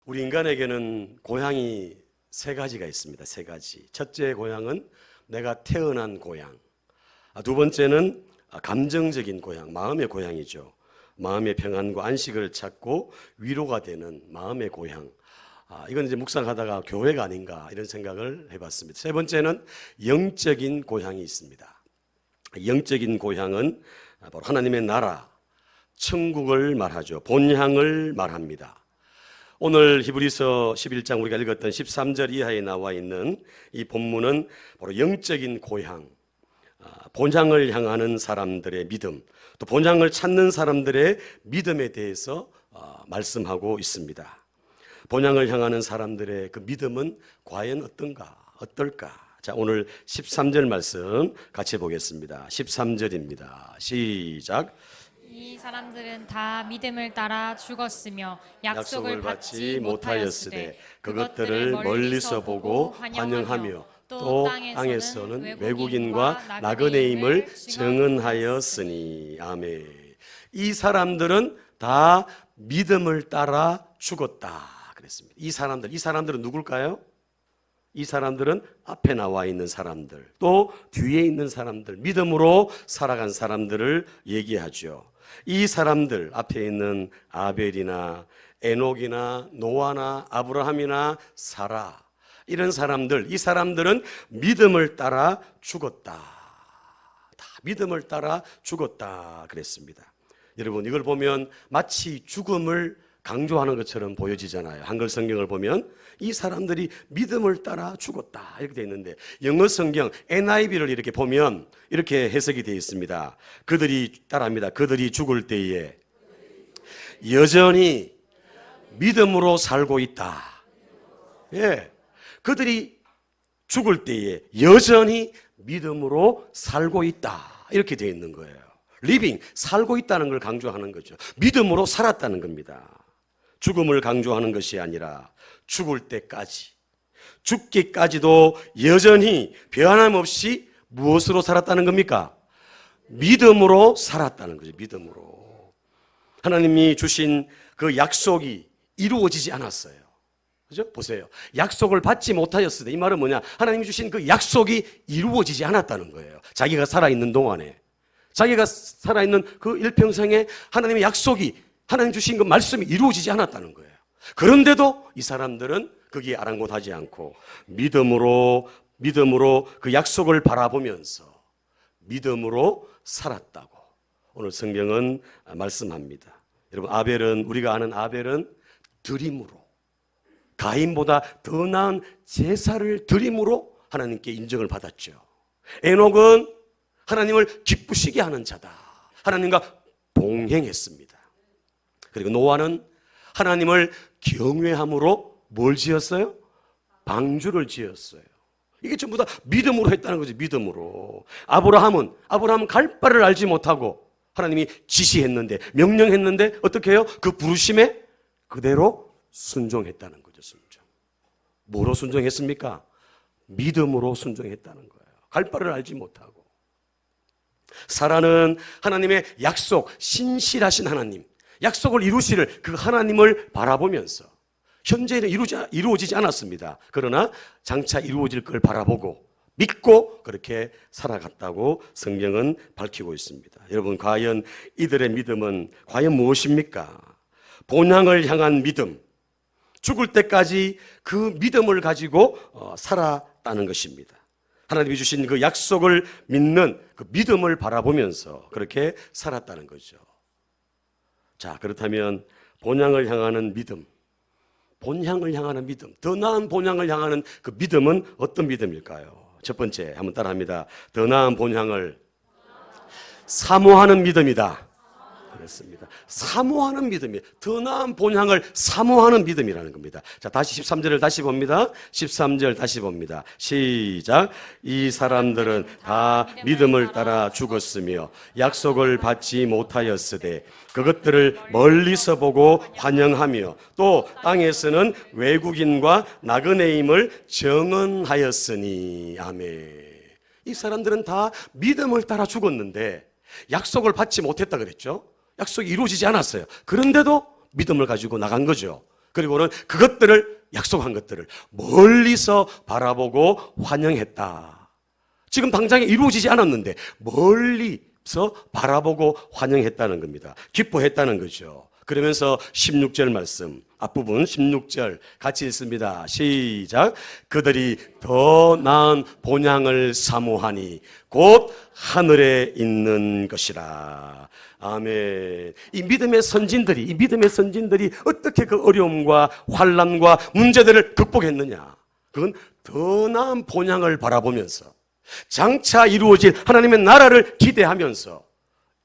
우리 인간에게는 고향이 세 가지가 있습니다. 세 가지. 첫째 고향은 내가 태어난 고향. 두 번째는 감정적인 고향, 마음의 고향이죠. 마음의 평안과 안식을 찾고 위로가 되는 마음의 고향. 이건 이제 묵상하다가 교회가 아닌가 이런 생각을 해봤습니다. 세 번째는 영적인 고향이 있습니다. 영적인 고향은 바로 하나님의 나라, 천국을 말하죠. 본향을 말합니다. 오늘 히브리서 11장 우리가 읽었던 13절 이하에 나와 있는 이 본문은 바로 영적인 고향, 본향을 향하는 사람들의 믿음, 또 본향을 찾는 사람들의 믿음에 대해서 말씀하고 있습니다. 본향을 향하는 사람들의 그 믿음은 과연 어떨까? 자, 오늘 13절 말씀 같이 보겠습니다. 13절입니다. 시작. 이 사람들은 다 믿음을 따라 죽었으며 약속을 받지 못하였으되 그것들을 멀리서 보고 환영하며 또 땅에서는 외국인과 나그네임을 증언하였으니. 아멘. 이 사람들은 다 믿음을 따라 죽었다 그랬습니다. 이 사람들은 누굴까요? 이 사람들은 앞에 나와 있는 사람들, 또 뒤에 있는 사람들, 믿음으로 살아간 사람들을 얘기하죠. 이 사람들, 앞에 있는 아벨이나 에녹이나 노아나 아브라함이나 사라, 이런 사람들, 이 사람들은 믿음을 따라 죽었다. 다 믿음을 따라 죽었다 그랬습니다. 여러분, 이걸 보면 마치 죽음을 강조하는 것처럼 보여지잖아요. 한글 성경을 보면 이 사람들이 믿음을 따라 죽었다 이렇게 되어 있는데, 영어 성경 NIV를 이렇게 보면 이렇게 해석이 되어 있습니다. 따라합니다. 그들이 죽을 때에 여전히 믿음으로 살고 있다. 예, 그들이 죽을 때에 여전히 믿음으로 살고 있다 이렇게 되어 있는 거예요. 리빙, 살고 있다는 걸 강조하는 거죠. 믿음으로 살았다는 겁니다. 죽음을 강조하는 것이 아니라 죽을 때까지, 죽기까지도 여전히 변함없이 무엇으로 살았다는 겁니까? 믿음으로 살았다는 거죠. 믿음으로. 하나님이 주신 그 약속이 이루어지지 않았어요. 그죠? 보세요. 약속을 받지 못하였을 때, 이 말은 뭐냐? 하나님이 주신 그 약속이 이루어지지 않았다는 거예요. 자기가 살아있는 동안에. 자기가 살아있는 그 일평생에 하나님의 약속이, 하나님 주신 그 말씀이 이루어지지 않았다는 거예요. 그런데도 이 사람들은 거기에 아랑곳하지 않고 믿음으로 그 약속을 바라보면서 믿음으로 살았다고 오늘 성경은 말씀합니다. 여러분, 우리가 아는 아벨은 드림으로, 가인보다 더 나은 제사를 드림으로 하나님께 인정을 받았죠. 에녹은 하나님을 기쁘시게 하는 자다. 하나님과 동행했습니다. 그리고 노아는 하나님을 경외함으로 뭘 지었어요? 방주를 지었어요. 이게 전부 다 믿음으로 했다는 거죠. 믿음으로. 아브라함은 갈 바를 알지 못하고 하나님이 지시했는데, 명령했는데 어떻게 해요? 그 부르심에 그대로 순종했다는 거죠. 순종. 뭐로 순종했습니까? 믿음으로 순종했다는 거예요. 갈 바를 알지 못하고. 사라는 하나님의 약속, 신실하신 하나님, 약속을 이루시를 그 하나님을 바라보면서, 현재는 이루어지지 않았습니다. 그러나 장차 이루어질 걸 바라보고 믿고 그렇게 살아갔다고 성경은 밝히고 있습니다. 여러분, 과연 이들의 믿음은 과연 무엇입니까? 본향을 향한 믿음, 죽을 때까지 그 믿음을 가지고 살았다는 것입니다. 하나님이 주신 그 약속을 믿는 그 믿음을 바라보면서 그렇게 살았다는 거죠. 자, 그렇다면 본향을 향하는 믿음, 더 나은 본향을 향하는 그 믿음은 어떤 믿음일까요? 첫 번째, 한번 따라합니다. 더 나은 본향을 사모하는 믿음이다. 그렇습니다. 사모하는 믿음이에요. 더 나은 본향을 사모하는 믿음이라는 겁니다. 자, 다시 13절을 다시 봅니다. 13절 다시 봅니다. 시작. 이 사람들은 다 믿음을 따라 죽었으며 약속을 받지 못하였으되 그것들을 멀리서 보고 환영하며 또 땅에서는 외국인과 나그네임을 정언하였으니. 아멘. 이 사람들은 다 믿음을 따라 죽었는데 약속을 받지 못했다 그랬죠. 약속이 이루어지지 않았어요. 그런데도 믿음을 가지고 나간 거죠. 그리고는 그것들을, 약속한 것들을 멀리서 바라보고 환영했다. 지금 당장에 이루어지지 않았는데 멀리서 바라보고 환영했다는 겁니다. 기뻐했다는 거죠. 그러면서 16절 말씀, 앞부분 16절 같이 읽습니다. 시작. 그들이 더 나은 본향을 사모하니 곧 하늘에 있는 것이라. 아멘. 이 믿음의 선진들이 어떻게 그 어려움과 환난과 문제들을 극복했느냐? 그건 더 나은 본향을 바라보면서 장차 이루어질 하나님의 나라를 기대하면서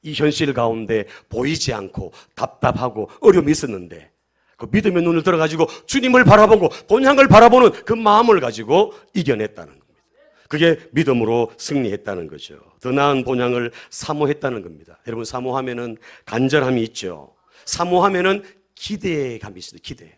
이 현실 가운데 보이지 않고 답답하고 어려움이 있었는데 그 믿음의 눈을 들어가지고 주님을 바라보고 본향을 바라보는 그 마음을 가지고 이겨냈다는 겁니다. 그게 믿음으로 승리했다는 거죠. 더 나은 본향을 사모했다는 겁니다. 여러분, 사모하면은 간절함이 있죠. 사모하면은 기대감이 있습니다.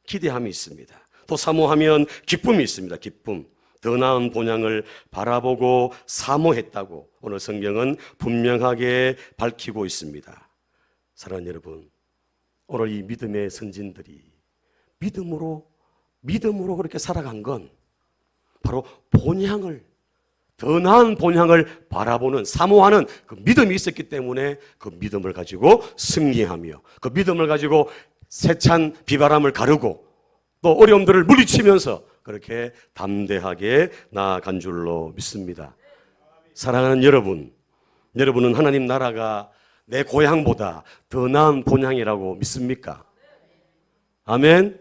기대함이 있습니다. 또 사모하면 기쁨이 있습니다. 기쁨. 더 나은 본향을 바라보고 사모했다고 오늘 성경은 분명하게 밝히고 있습니다. 사랑하는 여러분, 오늘 이 믿음의 선진들이 믿음으로 그렇게 살아간 건 바로 본향을, 더 나은 본향을 바라보는, 사모하는 그 믿음이 있었기 때문에 그 믿음을 가지고 승리하며 그 믿음을 가지고 세찬 비바람을 가르고 또 어려움들을 물리치면서 그렇게 담대하게 나아간 줄로 믿습니다. 사랑하는 여러분은 하나님 나라가 내 고향보다 더 나은 본향이라고 믿습니까? 아멘.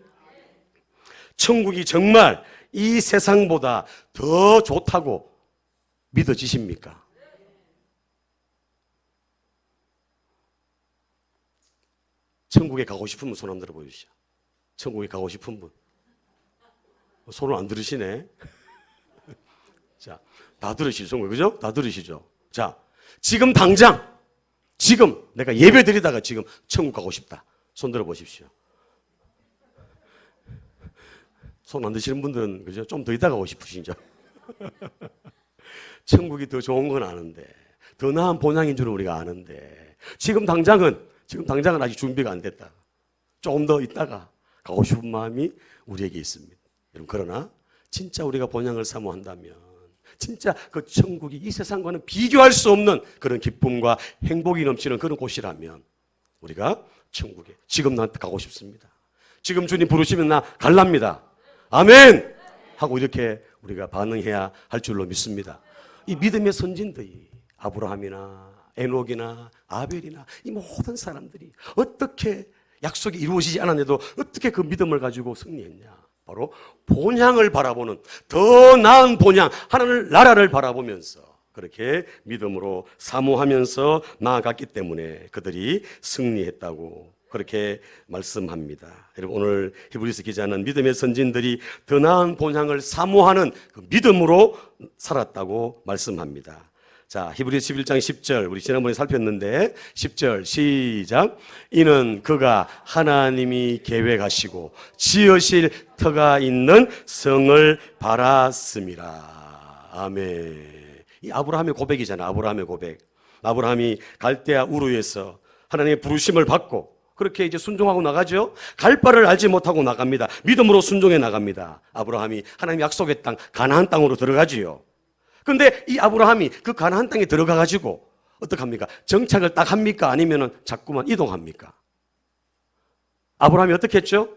천국이 정말 이 세상보다 더 좋다고 믿어지십니까? 천국에 가고 싶은 분 손 한번 들어 보십시오. 천국에 가고 싶은 분. 손을 안 들으시네. 자, 다 들으시죠? 그죠? 다 들으시죠? 자, 지금 당장, 지금 내가 예배 드리다가 지금 천국 가고 싶다. 손 들어 보십시오. 손 안 드시는 분들은, 그죠? 좀 더 있다가 가고 싶으시죠? 천국이 더 좋은 건 아는데, 더 나은 본향인 줄은 우리가 아는데, 지금 당장은 아직 준비가 안 됐다. 조금 더 있다가 가고 싶은 마음이 우리에게 있습니다. 여러분, 그러나 진짜 우리가 본향을 사모한다면 진짜 그 천국이 이 세상과는 비교할 수 없는 그런 기쁨과 행복이 넘치는 그런 곳이라면 우리가 천국에 지금 나한테 가고 싶습니다. 지금 주님 부르시면 나 갈랍니다. 아멘! 하고 이렇게 우리가 반응해야 할 줄로 믿습니다. 이 믿음의 선진들이 아브라함이나 에녹이나 아벨이나 이 모든 사람들이 어떻게 약속이 이루어지지 않았는데도 어떻게 그 믿음을 가지고 승리했냐? 바로 본향을 바라보는, 더 나은 본향, 하나님 나라를 바라보면서 그렇게 믿음으로 사모하면서 나아갔기 때문에 그들이 승리했다고 그렇게 말씀합니다. 여러분, 오늘 히브리서 기자는 믿음의 선진들이 더 나은 본향을 사모하는 그 믿음으로 살았다고 말씀합니다. 자, 히브리서 11장 10절, 우리 지난번에 살폈는데 10절 시작. 이는 그가 하나님이 계획하시고 지으실 터가 있는 성을 바랐음이라. 아멘. 이 아브라함의 고백이잖아. 아브라함의 고백. 아브라함이 갈대아 우르에서 하나님의 부르심을 받고 그렇게 이제 순종하고 나가죠. 갈 바를 알지 못하고 나갑니다. 믿음으로 순종해 나갑니다. 아브라함이 하나님 약속의 땅 가나안 땅으로 들어가지요. 근데 이 아브라함이 그 가나안 땅에 들어가 가지고 어떡합니까? 정착을 딱 합니까? 아니면은 자꾸만 이동합니까? 아브라함이 어떻게 했죠?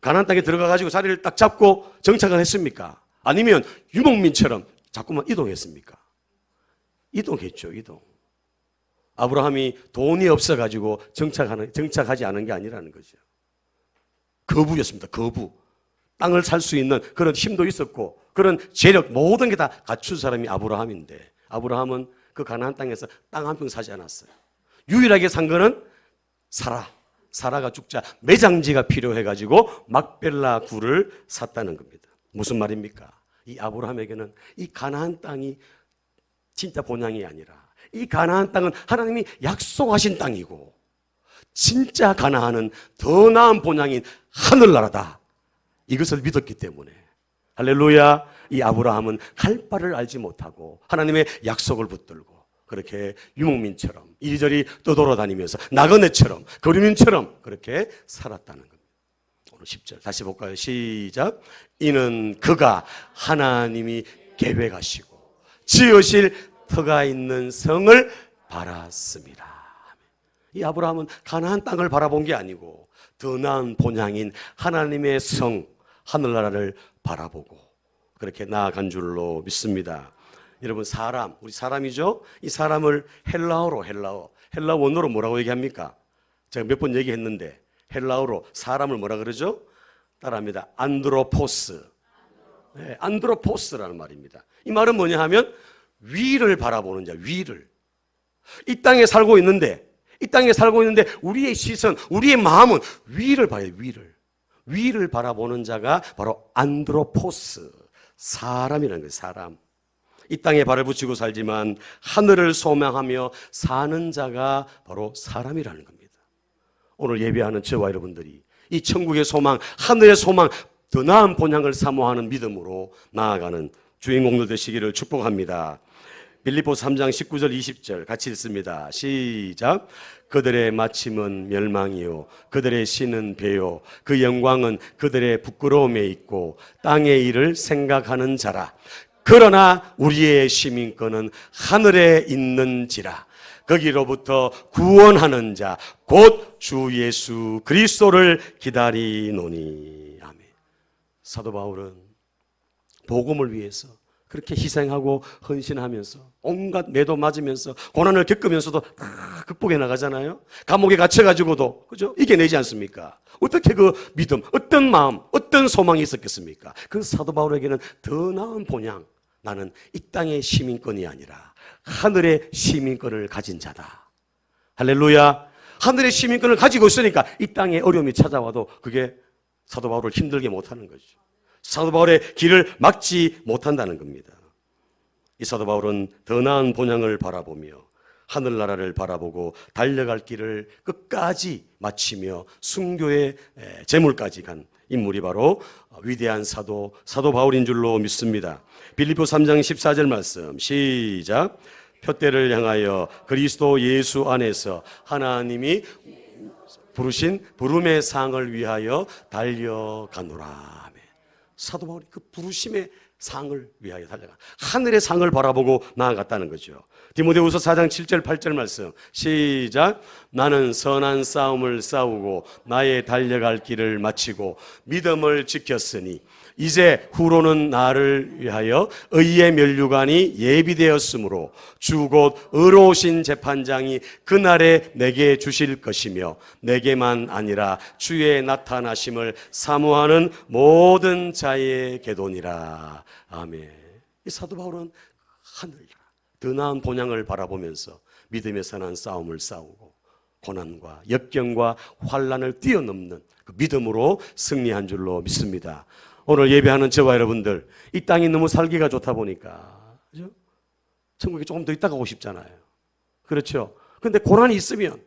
가나안 땅에 들어가 가지고 자리를 딱 잡고 정착을 했습니까? 아니면 유목민처럼 자꾸만 이동했습니까? 이동했죠, 이동. 아브라함이 돈이 없어 가지고 정착하지 않은 게 아니라는 거죠. 거부였습니다. 거부. 땅을 살 수 있는 그런 힘도 있었고 그런 재력 모든 게 다 갖춘 사람이 아브라함인데 아브라함은 그 가나안 땅에서 땅 한 평 사지 않았어요. 유일하게 산 거는 사라가 죽자 매장지가 필요해가지고 막벨라 굴을 샀다는 겁니다. 무슨 말입니까? 이 아브라함에게는 이 가나안 땅이 진짜 본향이 아니라 이 가나안 땅은 하나님이 약속하신 땅이고 진짜 가나안은 더 나은 본향인 하늘나라다. 이것을 믿었기 때문에 할렐루야. 이 아브라함은 갈 바를 알지 못하고 하나님의 약속을 붙들고 그렇게 유목민처럼 이리저리 떠돌아다니면서 나그네처럼 거류민처럼 그렇게 살았다는 겁니다. 10절 다시 볼까요? 시작. 이는 그가 하나님이 계획하시고 지으실 터가 있는 성을 바랐습니다. 이 아브라함은 가나안 땅을 바라본 게 아니고 더 나은 본향인 하나님의 성, 하늘나라를 바라보고 그렇게 나아간 줄로 믿습니다. 여러분, 우리 사람이죠? 이 사람을 헬라어 원어로 뭐라고 얘기합니까? 제가 몇 번 얘기했는데 헬라어로 사람을 뭐라 그러죠? 따라합니다. 안드로포스. 네, 안드로포스라는 말입니다. 이 말은 뭐냐 하면 위를 바라보는 자, 위를. 이 땅에 살고 있는데 우리의 시선, 우리의 마음은 위를 봐야 돼요, 위를. 위를 바라보는 자가 바로 안드로포스, 사람이라는 거예요, 사람. 이 땅에 발을 붙이고 살지만 하늘을 소망하며 사는 자가 바로 사람이라는 겁니다. 오늘 예배하는 저와 여러분들이 이 천국의 소망, 하늘의 소망, 더 나은 본향을 사모하는 믿음으로 나아가는 주인공들 되시기를 축복합니다. 빌립보서 3장 19절 20절 같이 읽습니다. 시작. 그들의 마침은 멸망이요 그들의 신은 배요 그 영광은 그들의 부끄러움에 있고 땅의 일을 생각하는 자라. 그러나 우리의 시민권은 하늘에 있는지라. 거기로부터 구원하는 자 곧 주 예수 그리스도를 기다리노니. 아멘. 사도 바울은 복음을 위해서 그렇게 희생하고 헌신하면서 온갖 매도 맞으면서 고난을 겪으면서도 다 극복해 나가잖아요. 감옥에 갇혀가지고도 그죠? 이겨내지 않습니까? 어떻게 그 믿음, 어떤 마음, 어떤 소망이 있었겠습니까? 그 사도 바울에게는 더 나은 본향, 나는 이 땅의 시민권이 아니라 하늘의 시민권을 가진 자다. 할렐루야. 하늘의 시민권을 가지고 있으니까 이 땅에 어려움이 찾아와도 그게 사도 바울을 힘들게 못하는 거죠. 사도 바울의 길을 막지 못한다는 겁니다. 이 사도 바울은 더 나은 본향을 바라보며 하늘나라를 바라보고 달려갈 길을 끝까지 마치며 순교의 제물까지 간 인물이 바로 위대한 사도 바울인 줄로 믿습니다. 빌립보 3장 14절 말씀 시작. 표대를 향하여 그리스도 예수 안에서 하나님이 부르신 부름의 상을 위하여 달려가노라. 사도 바울이 그 부르심의 상을 위하여 달려가 하늘의 상을 바라보고 나아갔다는 거죠. 디모데후서 4장 7절 8절 말씀 시작. 나는 선한 싸움을 싸우고 나의 달려갈 길을 마치고 믿음을 지켰으니 이제 후로는 나를 위하여 의의 면류관이 예비되었으므로 주 곧 의로우신 재판장이 그날에 내게 주실 것이며 내게만 아니라 주의 나타나심을 사모하는 모든 자에게도니라. 아멘. 이 사도 바울은 하늘 더 나은 본향을 바라보면서 믿음의 선한 싸움을 싸우고 고난과 역경과 환난을 뛰어넘는 그 믿음으로 승리한 줄로 믿습니다. 오늘 예배하는 저와 여러분들, 이 땅이 너무 살기가 좋다 보니까 그죠? 천국에 조금 더 있다 가고 싶잖아요. 그렇죠? 그런데 고난이 있으면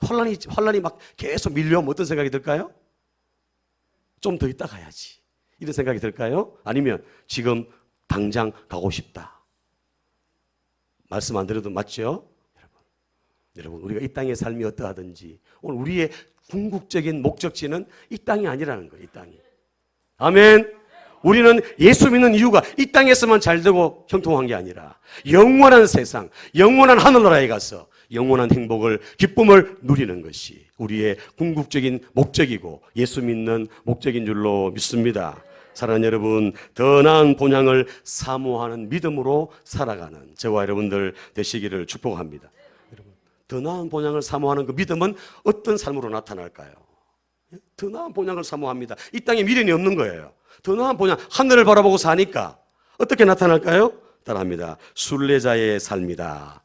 환난이 막 계속 밀려오면 어떤 생각이 들까요? 좀 더 있다 가야지 이런 생각이 들까요? 아니면 지금 당장 가고 싶다. 말씀 안 드려도 맞죠? 여러분 우리가 이 땅의 삶이 어떠하든지 오늘 우리의 궁극적인 목적지는 이 땅이 아니라는 거예요. 이 땅이. 아멘. 우리는 예수 믿는 이유가 이 땅에서만 잘되고 형통한 게 아니라 영원한 세상, 영원한 하늘나라에 가서 영원한 행복을, 기쁨을 누리는 것이 우리의 궁극적인 목적이고 예수 믿는 목적인 줄로 믿습니다. 사랑하는 여러분, 더 나은 본향을 사모하는 믿음으로 살아가는 저와 여러분들 되시기를 축복합니다. 여러분, 더 나은 본향을 사모하는 그 믿음은 어떤 삶으로 나타날까요? 더 나은 본향을 사모합니다. 이 땅에 미련이 없는 거예요. 더 나은 본향, 하늘을 바라보고 사니까 어떻게 나타날까요? 따라합니다. 순례자의 삶이다.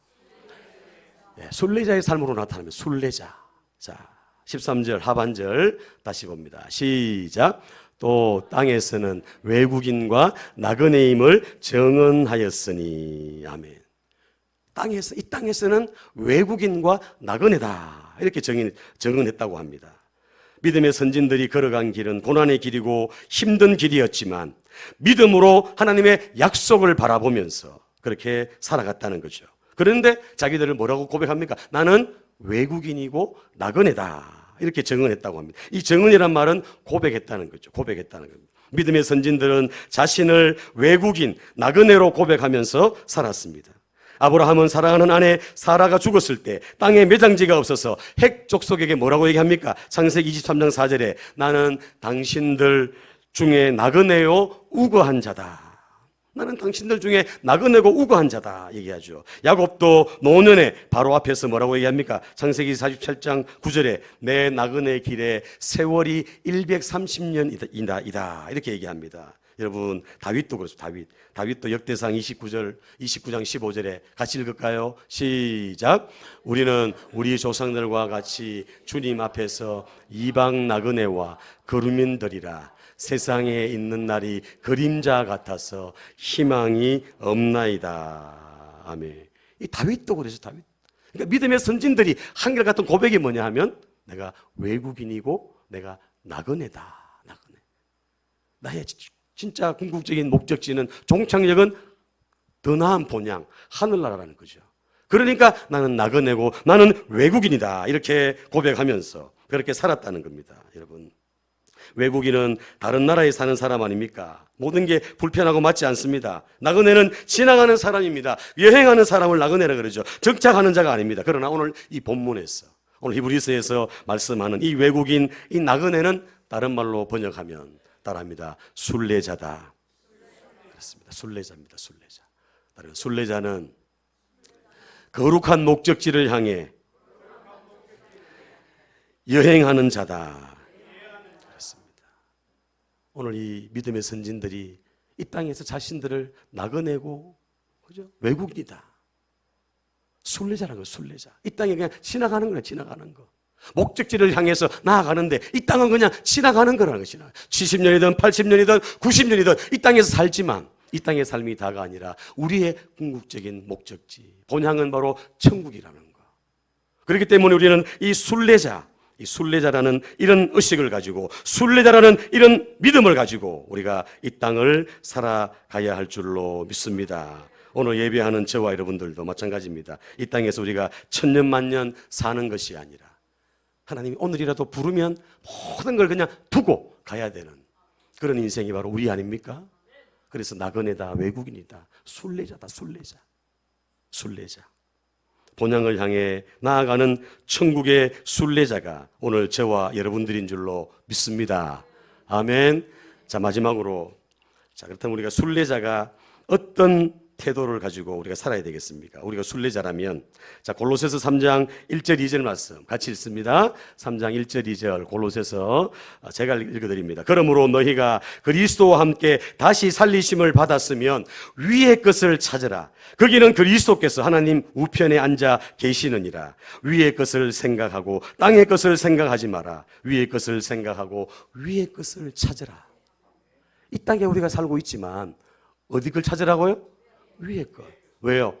네, 순례자의 삶으로 나타나면 순례자. 자, 13절 하반절 다시 봅니다. 시작. 또 땅에서는 외국인과 나그네임을 정언하였으니. 아멘. 이 땅에서는 외국인과 나그네다. 이렇게 정언했다고 합니다. 믿음의 선진들이 걸어간 길은 고난의 길이고 힘든 길이었지만 믿음으로 하나님의 약속을 바라보면서 그렇게 살아갔다는 거죠. 그런데 자기들을 뭐라고 고백합니까? 나는 외국인이고 나그네다. 이렇게 증언했다고 합니다. 이 증언이란 말은 고백했다는 거죠. 고백했다는 겁니다. 믿음의 선진들은 자신을 외국인, 나그네로 고백하면서 살았습니다. 아브라함은 사랑하는 아내 사라가 죽었을 때 땅에 매장지가 없어서 핵 족속에게 뭐라고 얘기합니까? 창세기 23장 4절에 나는 당신들 중에 나그네요 우거한 자다. 나는 당신들 중에 나그네고 우거한 자다 얘기하죠. 야곱도 노년에 바로 앞에서 뭐라고 얘기합니까? 창세기 47장 9절에 내 나그네 길에 세월이 130년이다 이렇게 얘기합니다. 여러분 다윗도 그렇습니다. 다윗도 역대상 29장 15절에 같이 읽을까요? 시작. 우리는 우리 조상들과 같이 주님 앞에서 이방 나그네와 거류민들이라 세상에 있는 날이 그림자 같아서 희망이 없나이다. 아멘. 이 다윗도 그래서 다윗. 그러니까 믿음의 선진들이 한결같은 고백이 뭐냐 하면 내가 외국인이고 내가 나그네다. 나그네. 나의 진짜 궁극적인 목적지는 종착역은 더 나은 본향 하늘나라라는 거죠. 그러니까 나는 나그네고 나는 외국인이다. 이렇게 고백하면서 그렇게 살았다는 겁니다. 여러분. 외국인은 다른 나라에 사는 사람 아닙니까? 모든 게 불편하고 맞지 않습니다. 나그네는 지나가는 사람입니다. 여행하는 사람을 나그네라 그러죠. 정착하는 자가 아닙니다. 그러나 오늘 이 본문에서 오늘 히브리서에서 말씀하는 이 외국인, 이 나그네는 다른 말로 번역하면 따라합니다. 순례자다. 그렇습니다. 순례자입니다. 순례자. 순례자는 거룩한 목적지를 향해 여행하는 자다. 오늘 이 믿음의 선진들이 이 땅에서 자신들을 나그네고 그죠? 외국이다. 순례자라는 거, 순례자. 이 땅에 그냥 지나가는 거야, 지나가는 거. 목적지를 향해서 나아가는데 이 땅은 그냥 지나가는 거라는 것이나 70년이든 80년이든 90년이든 이 땅에서 살지만 이 땅의 삶이 다가 아니라 우리의 궁극적인 목적지, 본향은 바로 천국이라는 거. 그렇기 때문에 우리는 이 순례자라는 이런 의식을 가지고 순례자라는 이런 믿음을 가지고 우리가 이 땅을 살아가야 할 줄로 믿습니다. 오늘 예배하는 저와 여러분들도 마찬가지입니다. 이 땅에서 우리가 천년만년 사는 것이 아니라 하나님이 오늘이라도 부르면 모든 걸 그냥 두고 가야 되는 그런 인생이 바로 우리 아닙니까? 그래서 나그네다, 외국인이다, 순례자다, 순례자. 본향을 향해 나아가는 천국의 순례자가 오늘 저와 여러분들인 줄로 믿습니다. 아멘. 자, 마지막으로 그렇다면 우리가 순례자가 어떤 태도를 가지고 우리가 살아야 되겠습니까? 우리가 순례자라면 골로새서 3장 1절 2절 말씀 같이 읽습니다. 3장 1절 2절 골로새서 제가 읽어드립니다. 그러므로 너희가 그리스도와 함께 다시 살리심을 받았으면 위의 것을 찾으라. 거기는 그리스도께서 하나님 우편에 앉아 계시느니라. 위의 것을 생각하고 땅의 것을 생각하지 마라. 위의 것을 생각하고 위의 것을 찾으라. 이 땅에 우리가 살고 있지만 어디 걸 찾으라고요? 위의 것. 왜요?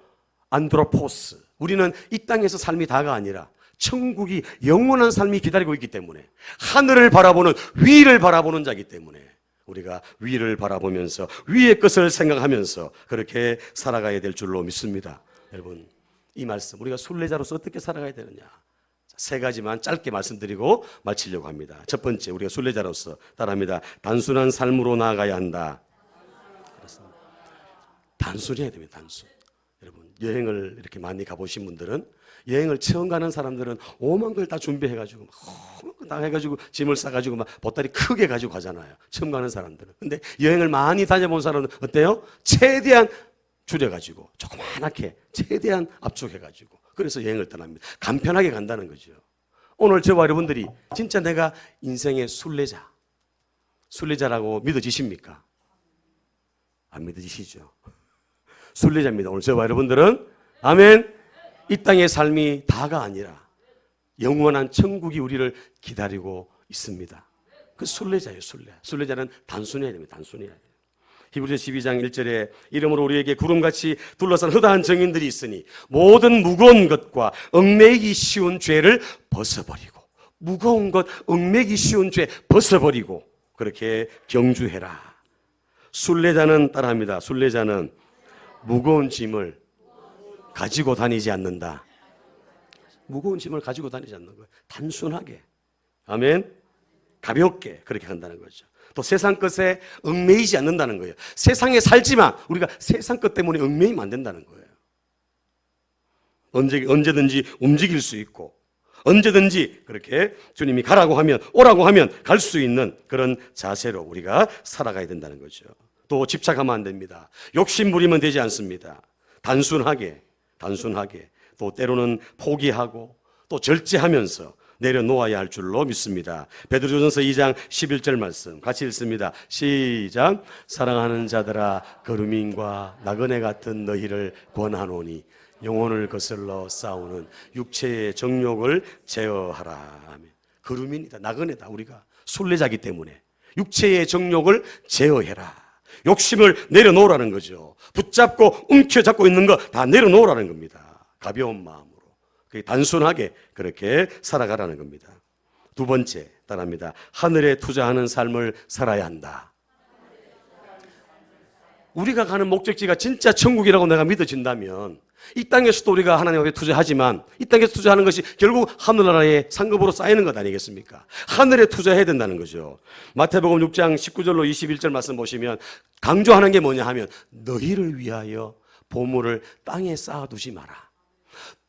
안드로포스. 우리는 이 땅에서 삶이 다가 아니라 천국이 영원한 삶이 기다리고 있기 때문에 하늘을 바라보는 위를 바라보는 자이기 때문에 우리가 위를 바라보면서 위의 것을 생각하면서 그렇게 살아가야 될 줄로 믿습니다. 여러분, 이 말씀 우리가 순례자로서 어떻게 살아가야 되느냐? 세 가지만 짧게 말씀드리고 마치려고 합니다. 첫 번째, 우리가 순례자로서 따라합니다. 단순한 삶으로 나아가야 한다. 단순해야 됩니다. 단순. 여러분, 여행을 이렇게 많이 가보신 분들은 여행을 처음 가는 사람들은 오만 걸 다 준비해가지고 다 해가지고 짐을 싸가지고 막 보따리 크게 가지고 가잖아요. 처음 가는 사람들은. 근데 여행을 많이 다녀본 사람은 어때요? 최대한 줄여가지고 조그만하게 최대한 압축해가지고 그래서 여행을 떠납니다. 간편하게 간다는 거죠. 오늘 저와 여러분들이 진짜 내가 인생의 순례자라고 믿어지십니까? 안 믿어지시죠? 순례자입니다. 오늘 저와 여러분들은 아멘. 이 땅의 삶이 다가 아니라 영원한 천국이 우리를 기다리고 있습니다. 그 순례자예요. 순례자는 단순해야 됩니다. 단순해야 돼요. 히브리서 12장 1절에 이러므로 우리에게 구름같이 둘러싼 허다한 정인들이 있으니 모든 무거운 것과 얽매이기 쉬운 죄를 벗어버리고 무거운 것, 얽매이기 쉬운 죄 벗어버리고 그렇게 경주해라. 순례자는 따라합니다. 순례자는 무거운 짐을 가지고 다니지 않는다. 무거운 짐을 가지고 다니지 않는 거예요. 단순하게 아멘. 가볍게 그렇게 한다는 거죠. 또 세상 것에 얽매이지 않는다는 거예요. 세상에 살지만 우리가 세상 것 때문에 얽매이면 안 된다는 거예요. 언제든지 움직일 수 있고 언제든지 그렇게 주님이 가라고 하면 오라고 하면 갈 수 있는 그런 자세로 우리가 살아가야 된다는 거죠. 또 집착하면 안 됩니다. 욕심 부리면 되지 않습니다. 단순하게 또 때로는 포기하고 또 절제하면서 내려놓아야 할 줄로 믿습니다. 베드로전서 2장 11절 말씀 같이 읽습니다. 시작. 사랑하는 자들아 거루민과 나그네 같은 너희를 권하노니 영혼을 거슬러 싸우는 육체의 정욕을 제어하라. 거루민이다, 나그네다. 우리가 순례자기 때문에 육체의 정욕을 제어해라. 욕심을 내려놓으라는 거죠. 붙잡고 움켜잡고 있는 거 다 내려놓으라는 겁니다. 가벼운 마음으로 단순하게 그렇게 살아가라는 겁니다. 두 번째 따라합니다. 하늘에 투자하는 삶을 살아야 한다. 우리가 가는 목적지가 진짜 천국이라고 내가 믿어진다면 이 땅에서도 우리가 하나님 앞에 투자하지만 이 땅에서 투자하는 것이 결국 하늘나라의 상급으로 쌓이는 것 아니겠습니까? 하늘에 투자해야 된다는 거죠. 마태복음 6장 19절로 21절 말씀 보시면 강조하는 게 뭐냐 하면 너희를 위하여 보물을 땅에 쌓아두지 마라.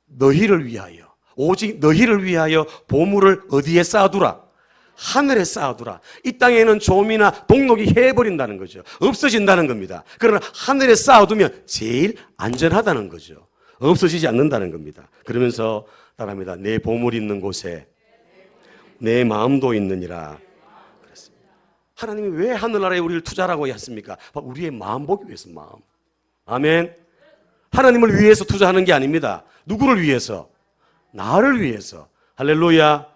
너희를 위하여, 오직 너희를 위하여 보물을 어디에 쌓아두라? 하늘에 쌓아두라. 이 땅에는 조미나 동록이 해버린다는 거죠. 없어진다는 겁니다. 그러나 하늘에 쌓아두면 제일 안전하다는 거죠. 없어지지 않는다는 겁니다. 그러면서 따라합니다. 내 보물 있는 곳에 내 마음도 있느니라. 그렇습니다. 하나님이 왜 하늘나라에 우리를 투자라고 했습니까? 우리의 마음 보기 위해서 마음. 아멘. 하나님을 위해서 투자하는 게 아닙니다. 누구를 위해서? 나를 위해서. 할렐루야.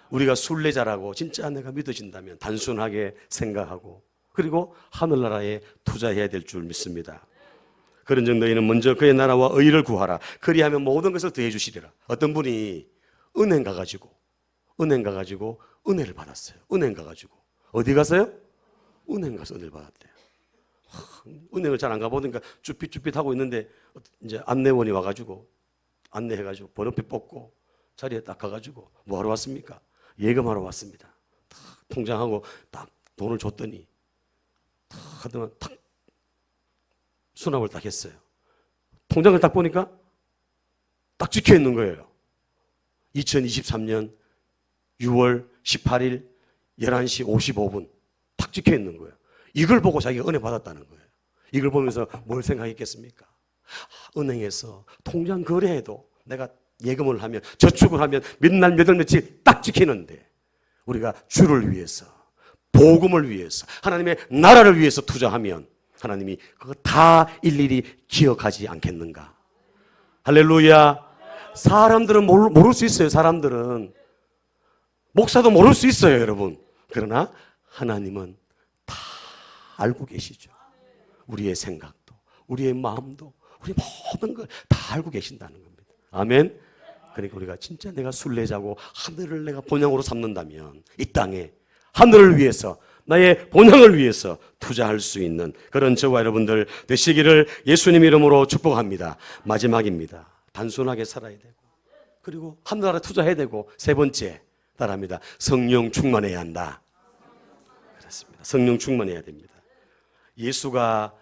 우리가 순례자라고 진짜 내가 믿어진다면 단순하게 생각하고 그리고 하늘나라에 투자해야 될 줄 믿습니다. 그런즉 너희는 먼저 그의 나라와 의를 구하라. 그리하면 모든 것을 더해 주시리라. 어떤 분이 은행 가가지고 은혜를 받았어요. 은행 가가지고 어디 가서요? 은행 가서 은혜를 받았대요. 은행을 잘 안 가보니까 쭈삣쭈삣 하고 있는데 이제 안내원이 와가지고 안내해가지고 번호표 뽑고 자리에 딱 가가지고 뭐 하러 왔습니까? 예금하러 왔습니다. 딱 통장하고 딱 돈을 줬더니 딱 하더만 딱 수납을 딱 했어요. 통장을 딱 보니까 딱 찍혀 있는 거예요. 2023년 6월 18일 11시 55분 딱 찍혀 있는 거예요. 이걸 보고 자기가 은혜 받았다는 거예요. 이걸 보면서 뭘 생각했겠습니까? 은행에서 통장 거래해도 내가 예금을 하면 저축을 하면 몇 날 몇 월 며칠 딱 지키는데 우리가 주를 위해서 복음을 위해서 하나님의 나라를 위해서 투자하면 하나님이 그거 다 일일이 기억하지 않겠는가? 할렐루야. 사람들은 모를 수 있어요. 사람들은 목사도 모를 수 있어요, 여러분. 그러나 하나님은 다 알고 계시죠. 우리의 생각도 우리의 마음도 우리 모든 걸 다 알고 계신다는 겁니다. 아멘. 그러니까 우리가 진짜 내가 순례자고 하늘을 내가 본향으로 삼는다면 이 땅에 하늘을 위해서 나의 본향을 위해서 투자할 수 있는 그런 저와 여러분들 되시기를 예수님 이름으로 축복합니다. 마지막입니다. 단순하게 살아야 되고 그리고 하늘나라에 투자해야 되고 세 번째 따라합니다. 성령 충만해야 한다. 그렇습니다. 성령 충만해야 됩니다. 예수가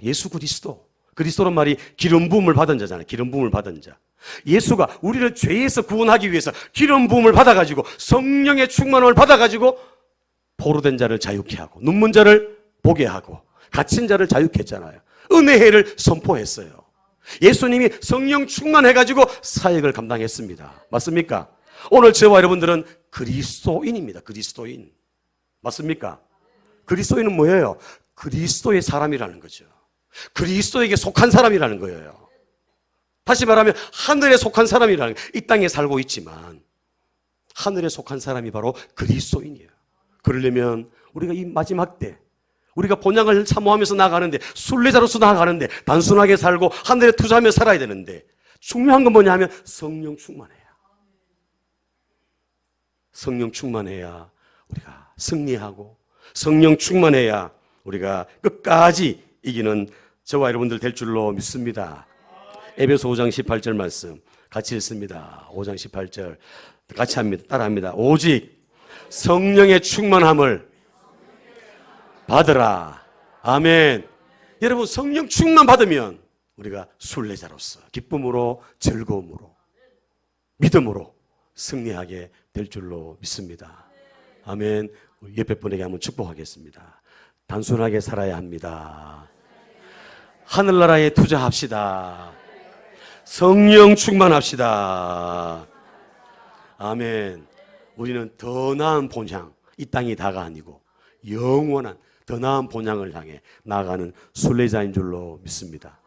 예수 그리스도란 말이 기름 부음을 받은 자잖아요. 기름 부음을 받은 자. 예수가 우리를 죄에서 구원하기 위해서 기름 부음을 받아가지고 성령의 충만함을 받아가지고 포로된 자를 자유케 하고 눈먼 자를 보게 하고 갇힌 자를 자유케 했잖아요. 은혜회를 선포했어요. 예수님이 성령 충만해가지고 사역을 감당했습니다. 맞습니까? 오늘 저와 여러분들은 그리스도인입니다. 그리스도인. 맞습니까? 그리스도인은 뭐예요? 그리스도의 사람이라는 거죠. 그리스도에게 속한 사람이라는 거예요. 다시 말하면 하늘에 속한 사람이라는 거예요. 이 땅에 살고 있지만 하늘에 속한 사람이 바로 그리스도인이에요. 그러려면 우리가 이 마지막 때 우리가 본향을 사모하면서 나아가는데 순례자로서 나아가는데 단순하게 살고 하늘에 투자하며 살아야 되는데 중요한 건 뭐냐 하면 성령 충만해야. 성령 충만해야 우리가 승리하고 성령 충만해야 우리가 끝까지 이기는 저와 여러분들 될 줄로 믿습니다. 에베소 5장 18절 말씀 같이 읽습니다. 5장 18절 같이 합니다. 따라합니다. 오직 성령의 충만함을 받으라. 아멘. 여러분, 성령 충만 받으면 우리가 순례자로서 기쁨으로, 즐거움으로, 믿음으로 승리하게 될 줄로 믿습니다. 아멘. 우리 옆에 분에게 한번 축복하겠습니다. 단순하게 살아야 합니다. 하늘나라에 투자합시다. 성령 충만합시다. 아멘. 우리는 더 나은 본향, 이 땅이 다가 아니고 영원한 더 나은 본향을 향해 나아가는 순례자인 줄로 믿습니다.